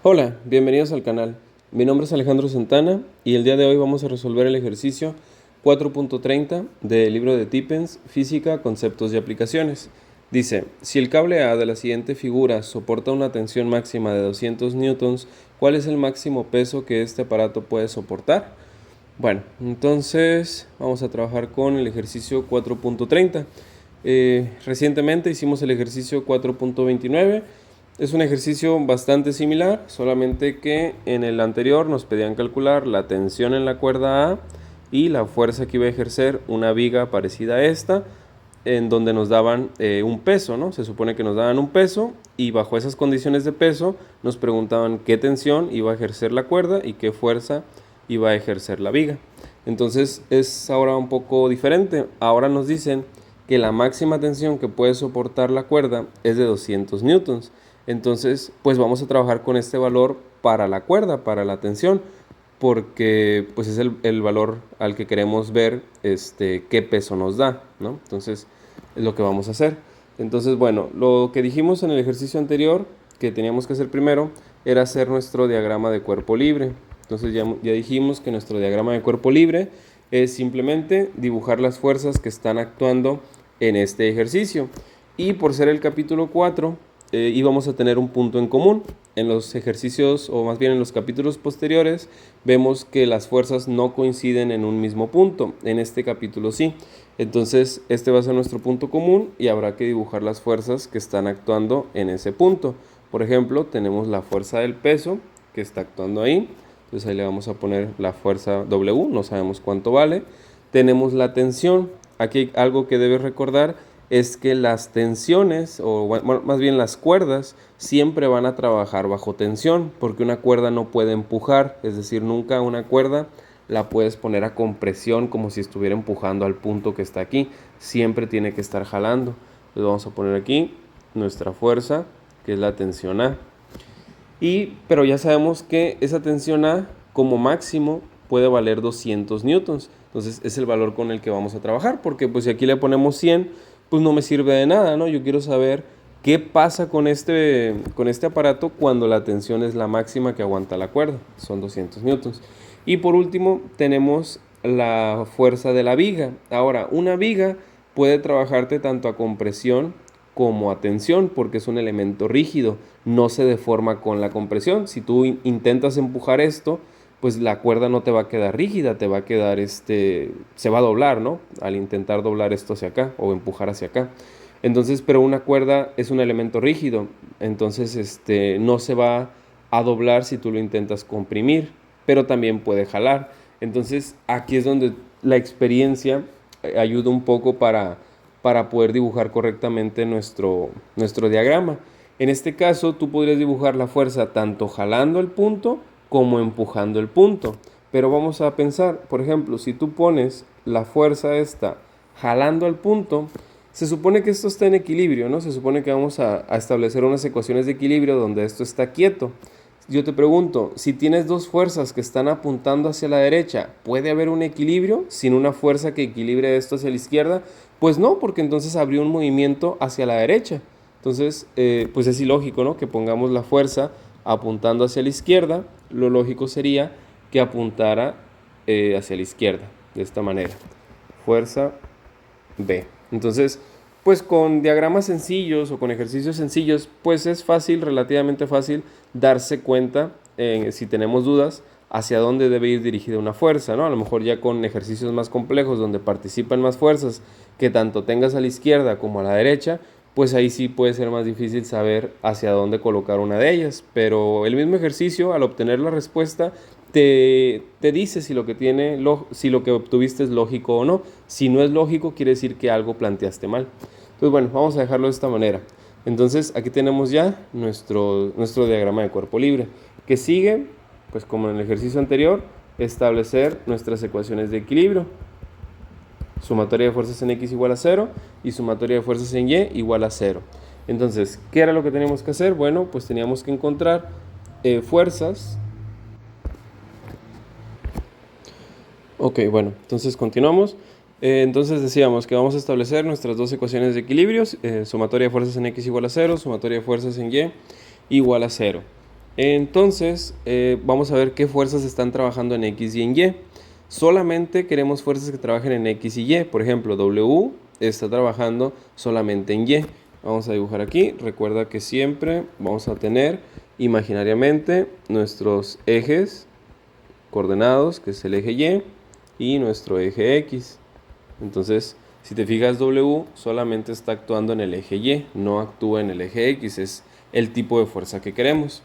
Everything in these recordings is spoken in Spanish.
Hola, bienvenidos al canal. Mi nombre es Alejandro Santana y el día de hoy vamos a resolver el ejercicio 4.30 del libro de Tippens, Física, Conceptos y Aplicaciones. Dice, si el cable A de la siguiente figura soporta una tensión máxima de 200 newtons, ¿cuál es el máximo peso que este aparato puede soportar? Bueno, entonces vamos a trabajar con el ejercicio 4.30. Recientemente hicimos el ejercicio 4.29. Es un ejercicio bastante similar, solamente que en el anterior nos pedían calcular la tensión en la cuerda A y la fuerza que iba a ejercer una viga parecida a esta, en donde nos daban un peso, ¿no? Se supone que nos daban un peso y bajo esas condiciones de peso nos preguntaban qué tensión iba a ejercer la cuerda y qué fuerza iba a ejercer la viga. Entonces es ahora un poco diferente. Ahora nos dicen que la máxima tensión que puede soportar la cuerda es de 200 newtons. Entonces, pues vamos a trabajar con este valor para la cuerda, para la tensión, porque pues es el valor al que queremos ver qué peso nos da, ¿no? Entonces, es lo que vamos a hacer. Entonces, bueno, lo que dijimos en el ejercicio anterior, que teníamos que hacer primero, era hacer nuestro diagrama de cuerpo libre. Entonces ya dijimos que nuestro diagrama de cuerpo libre es simplemente dibujar las fuerzas que están actuando en este ejercicio. Y por ser el capítulo 4, íbamos a tener un punto en común. En los ejercicios, o más bien en los capítulos posteriores, vemos que las fuerzas no coinciden en un mismo punto. En este capítulo sí. Entonces, este va a ser nuestro punto común y habrá que dibujar las fuerzas que están actuando en ese punto. Por ejemplo, tenemos la fuerza del peso que está actuando ahí. Entonces ahí le vamos a poner la fuerza W, no sabemos cuánto vale. Tenemos la tensión. Aquí algo que debes recordar es que las tensiones, o bueno, más bien las cuerdas, siempre van a trabajar bajo tensión, porque una cuerda no puede empujar, es decir, nunca una cuerda la puedes poner a compresión como si estuviera empujando al punto que está aquí, siempre tiene que estar jalando. Entonces vamos a poner aquí nuestra fuerza, que es la tensión A. Pero ya sabemos que esa tensión A como máximo puede valer 200 newtons. Entonces es el valor con el que vamos a trabajar, porque pues si aquí le ponemos 100, pues no me sirve de nada, ¿no? Yo quiero saber qué pasa con este aparato cuando la tensión es la máxima que aguanta la cuerda, son 200 newtons. Y por último tenemos la fuerza de la viga. Ahora, una viga puede trabajarte tanto a compresión como a tensión, porque es un elemento rígido, no se deforma con la compresión. Si tú intentas empujar esto, pues la cuerda no te va a quedar rígida, te va a quedar, se va a doblar, ¿no? Al intentar doblar esto hacia acá o empujar hacia acá. Entonces, pero una cuerda es un elemento rígido, entonces, no se va a doblar si tú lo intentas comprimir, pero también puede jalar. Entonces, aquí es donde la experiencia ayuda un poco para poder dibujar correctamente nuestro diagrama. En este caso, tú podrías dibujar la fuerza tanto jalando el punto como empujando el punto. Pero vamos a pensar, por ejemplo, si tú pones la fuerza esta jalando el punto, se supone que esto está en equilibrio, ¿no? Se supone que vamos a establecer unas ecuaciones de equilibrio donde esto está quieto. Yo te pregunto, si tienes dos fuerzas que están apuntando hacia la derecha, ¿puede haber un equilibrio sin una fuerza que equilibre esto hacia la izquierda? Pues no, porque entonces habría un movimiento hacia la derecha. Entonces, pues es ilógico, ¿no? Que pongamos la fuerza apuntando hacia la izquierda. Lo lógico sería que apuntara hacia la izquierda, de esta manera. Fuerza B. Entonces, pues con diagramas sencillos o con ejercicios sencillos, pues es fácil, relativamente fácil, darse cuenta, si tenemos dudas, hacia dónde debe ir dirigida una fuerza, ¿no? A lo mejor ya con ejercicios más complejos donde participan más fuerzas que tanto tengas a la izquierda como a la derecha, pues ahí sí puede ser más difícil saber hacia dónde colocar una de ellas. Pero el mismo ejercicio, al obtener la respuesta, te dice si lo si lo que obtuviste es lógico o no. Si no es lógico, quiere decir que algo planteaste mal. Entonces, bueno, vamos a dejarlo de esta manera. Entonces, aquí tenemos ya nuestro diagrama de cuerpo libre. ¿Qué sigue? Pues como en el ejercicio anterior, establecer nuestras ecuaciones de equilibrio. Sumatoria de fuerzas en X igual a 0 y sumatoria de fuerzas en Y igual a 0. Entonces, ¿qué era lo que teníamos que hacer? Bueno, pues teníamos que encontrar fuerzas. Ok, bueno, entonces continuamos. Entonces decíamos que vamos a establecer nuestras dos ecuaciones de equilibrios, sumatoria de fuerzas en X igual a 0, sumatoria de fuerzas en Y igual a 0. Entonces, vamos a ver qué fuerzas están trabajando en X y en Y. Solamente queremos fuerzas que trabajen en X y Y. Por ejemplo, W está trabajando solamente en Y. Vamos a dibujar aquí. Recuerda que siempre vamos a tener imaginariamente nuestros ejes coordenados, que es el eje Y, y nuestro eje X. Entonces, si te fijas, W solamente está actuando en el eje Y, no actúa en el eje X. Es el tipo de fuerza que queremos.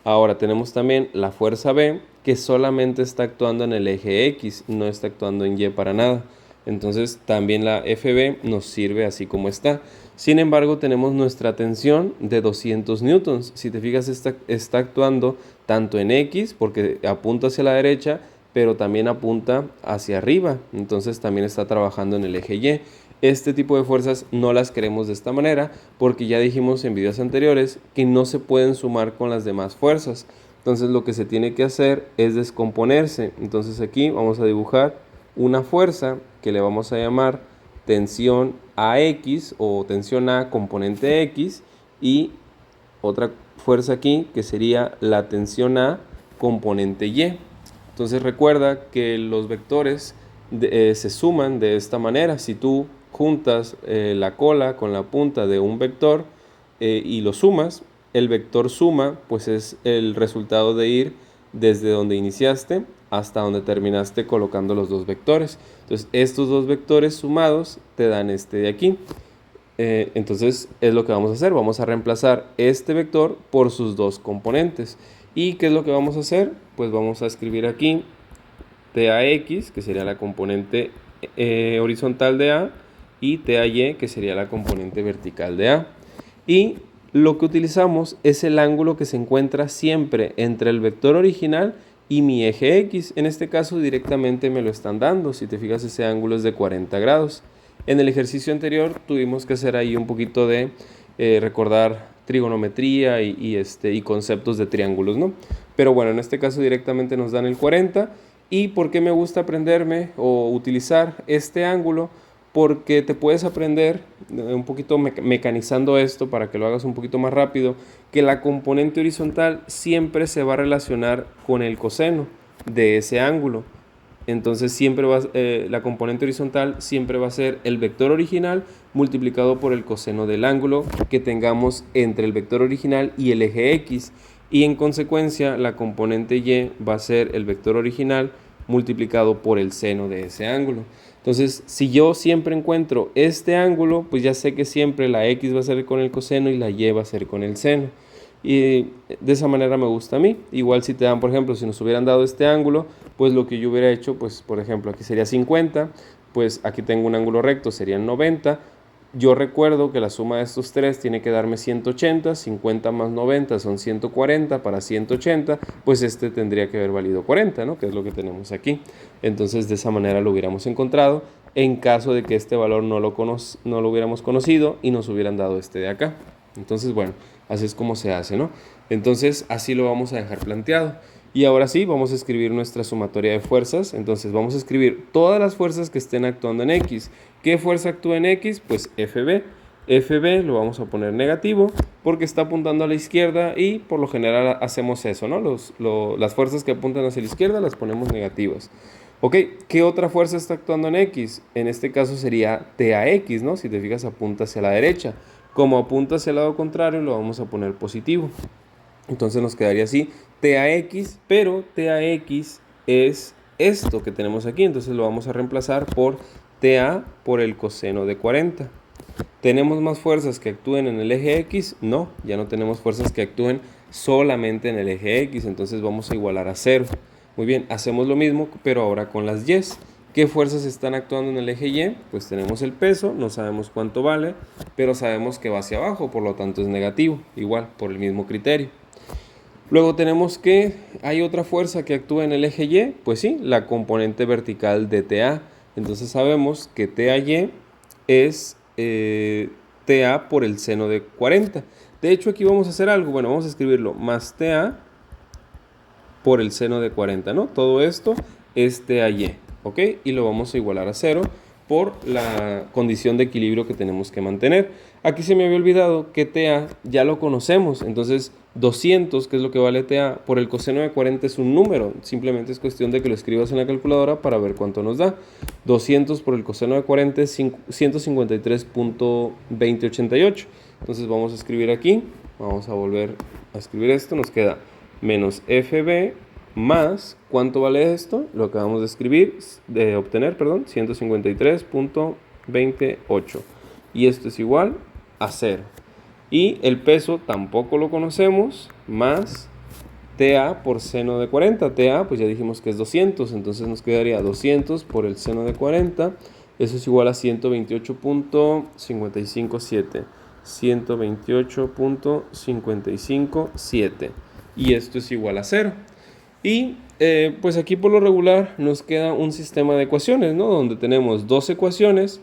Ahora tenemos también la fuerza B, que solamente está actuando en el eje X, no está actuando en Y para nada. Entonces también la FB nos sirve así como está. Sin embargo, tenemos nuestra tensión de 200 newtons. Si te fijas, está actuando tanto en X, porque apunta hacia la derecha, pero también apunta hacia arriba. Entonces también está trabajando en el eje Y. Este tipo de fuerzas no las queremos de esta manera porque ya dijimos en videos anteriores que no se pueden sumar con las demás fuerzas. Entonces lo que se tiene que hacer es descomponerse. Entonces aquí vamos a dibujar una fuerza que le vamos a llamar tensión AX o tensión A componente X, y otra fuerza aquí que sería la tensión A componente Y. Entonces recuerda que los vectores se suman de esta manera. Si tú juntas la cola con la punta de un vector y lo sumas, el vector suma pues es el resultado de ir desde donde iniciaste hasta donde terminaste colocando los dos vectores. Entonces estos dos vectores sumados te dan este de aquí. Entonces es lo que vamos a hacer. Vamos a reemplazar este vector por sus dos componentes. ¿Y qué es lo que vamos a hacer? Pues vamos a escribir aquí TAX, que sería la componente horizontal de A, y TAY, que sería la componente vertical de A. Y lo que utilizamos es el ángulo que se encuentra siempre entre el vector original y mi eje X. En este caso directamente me lo están dando. Si te fijas, ese ángulo es de 40 grados. En el ejercicio anterior tuvimos que hacer ahí un poquito de recordar trigonometría y conceptos de triángulos, ¿no? Pero bueno, en este caso directamente nos dan el 40. ¿Y por qué me gusta aprenderme o utilizar este ángulo? Porque te puedes aprender un poquito mecanizando esto para que lo hagas un poquito más rápido, que la componente horizontal siempre se va a relacionar con el coseno de ese ángulo. Entonces la componente horizontal siempre va a ser el vector original multiplicado por el coseno del ángulo que tengamos entre el vector original y el eje X. Y en consecuencia la componente Y va a ser el vector original multiplicado por el seno de ese ángulo. Entonces, si yo siempre encuentro este ángulo, pues ya sé que siempre la X va a ser con el coseno y la Y va a ser con el seno. Y de esa manera me gusta a mí. Igual si te dan, por ejemplo, si nos hubieran dado este ángulo, pues lo que yo hubiera hecho, pues por ejemplo, aquí sería 50, pues aquí tengo un ángulo recto, serían 90. Yo recuerdo que la suma de estos tres tiene que darme 180, 50 más 90 son 140, para 180, pues este tendría que haber valido 40, ¿no? Que es lo que tenemos aquí. Entonces de esa manera lo hubiéramos encontrado en caso de que este valor no lo hubiéramos conocido y nos hubieran dado este de acá. Entonces, bueno, así es como se hace, ¿no? Entonces así lo vamos a dejar planteado. Y ahora sí, vamos a escribir nuestra sumatoria de fuerzas. Entonces vamos a escribir todas las fuerzas que estén actuando en X. ¿Qué fuerza actúa en X? Pues FB. FB lo vamos a poner negativo porque está apuntando a la izquierda y por lo general hacemos eso, ¿no? Las fuerzas que apuntan hacia la izquierda las ponemos negativas. Ok, ¿qué otra fuerza está actuando en X? En este caso sería TAX, ¿no? Si te fijas, apunta hacia la derecha. Como apunta hacia el lado contrario, lo vamos a poner positivo. Entonces nos quedaría así, TAX, pero TAX es esto que tenemos aquí. Entonces lo vamos a reemplazar por TA por el coseno de 40. ¿Tenemos más fuerzas que actúen en el eje X? No, ya no tenemos fuerzas que actúen solamente en el eje X. Entonces vamos a igualar a 0. Muy bien, hacemos lo mismo, pero ahora con las Y. ¿Qué fuerzas están actuando en el eje Y? Pues tenemos el peso, no sabemos cuánto vale, pero sabemos que va hacia abajo, por lo tanto es negativo, igual, por el mismo criterio. Luego tenemos que hay otra fuerza que actúa en el eje Y, pues sí, la componente vertical de TA. Entonces sabemos que TAY es TA por el seno de 40. De hecho aquí vamos a hacer algo, bueno, vamos a escribirlo más TA por el seno de 40, ¿no? Todo esto es TAY, ¿ok? Y lo vamos a igualar a 0 por la condición de equilibrio que tenemos que mantener. Aquí se me había olvidado que TA ya lo conocemos, entonces 200, que es lo que vale TA, por el coseno de 40 es un número, simplemente es cuestión de que lo escribas en la calculadora para ver cuánto nos da. 200 por el coseno de 40 es 153.2088. Entonces vamos a escribir aquí, vamos a volver a escribir esto, nos queda menos FB más, ¿cuánto vale esto? Lo acabamos de escribir, de obtener, perdón, 153.28. Y esto es igual a 0. Y el peso tampoco lo conocemos, más TA por seno de 40. TA, pues ya dijimos que es 200, entonces nos quedaría 200 por el seno de 40. Eso es igual a 128.557. 128.557. Y esto es igual a 0. Y pues aquí por lo regular nos queda un sistema de ecuaciones, ¿no? Donde tenemos dos ecuaciones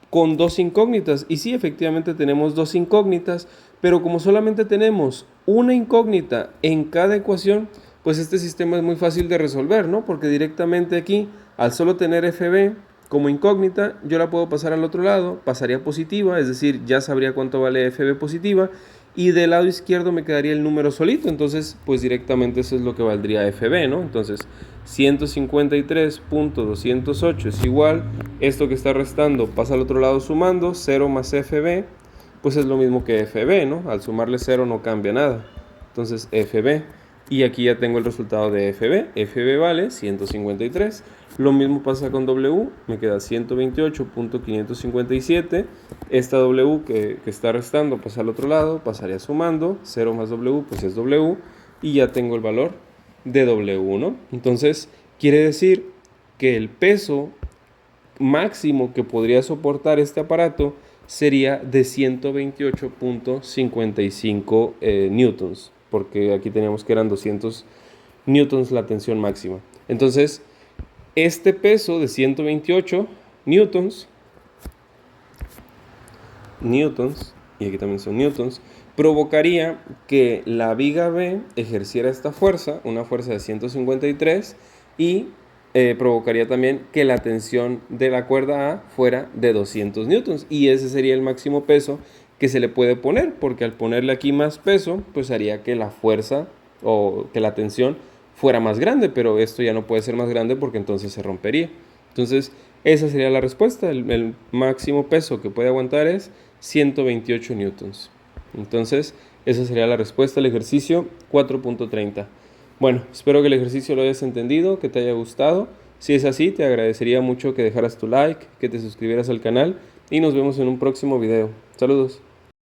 con dos incógnitas. Y sí, efectivamente tenemos dos incógnitas, pero como solamente tenemos una incógnita en cada ecuación, pues este sistema es muy fácil de resolver, ¿no? Porque directamente aquí, al solo tener FB como incógnita, yo la puedo pasar al otro lado, pasaría positiva, es decir, ya sabría cuánto vale FB positiva, y del lado izquierdo me quedaría el número solito, entonces pues directamente eso es lo que valdría FB, ¿no? Entonces 153.208 es igual, esto que está restando pasa al otro lado sumando, 0 más FB, pues es lo mismo que FB, ¿no? Al sumarle 0 no cambia nada, entonces FB, y aquí ya tengo el resultado de FB, FB vale 153, lo mismo pasa con W, me queda 128.557, esta W que está restando pasa al otro lado, pasaría sumando, 0 más W pues es W, y ya tengo el valor de W, ¿no? Entonces quiere decir que el peso máximo que podría soportar este aparato sería de 128.55 newtons, porque aquí teníamos que eran 200 newtons la tensión máxima. Entonces, este peso de 128 newtons, y aquí también son newtons, provocaría que la viga B ejerciera esta fuerza, una fuerza de 153, y provocaría también que la tensión de la cuerda A fuera de 200 newtons, y ese sería el máximo peso que se le puede poner, porque al ponerle aquí más peso, pues haría que la fuerza o que la tensión fuera más grande, pero esto ya no puede ser más grande porque entonces se rompería. Entonces, esa sería la respuesta. El máximo peso que puede aguantar es 128 newtons. Entonces, esa sería la respuesta al ejercicio 4.30. Bueno, espero que el ejercicio lo hayas entendido, que te haya gustado. Si es así, te agradecería mucho que dejaras tu like, que te suscribieras al canal y nos vemos en un próximo video. Saludos.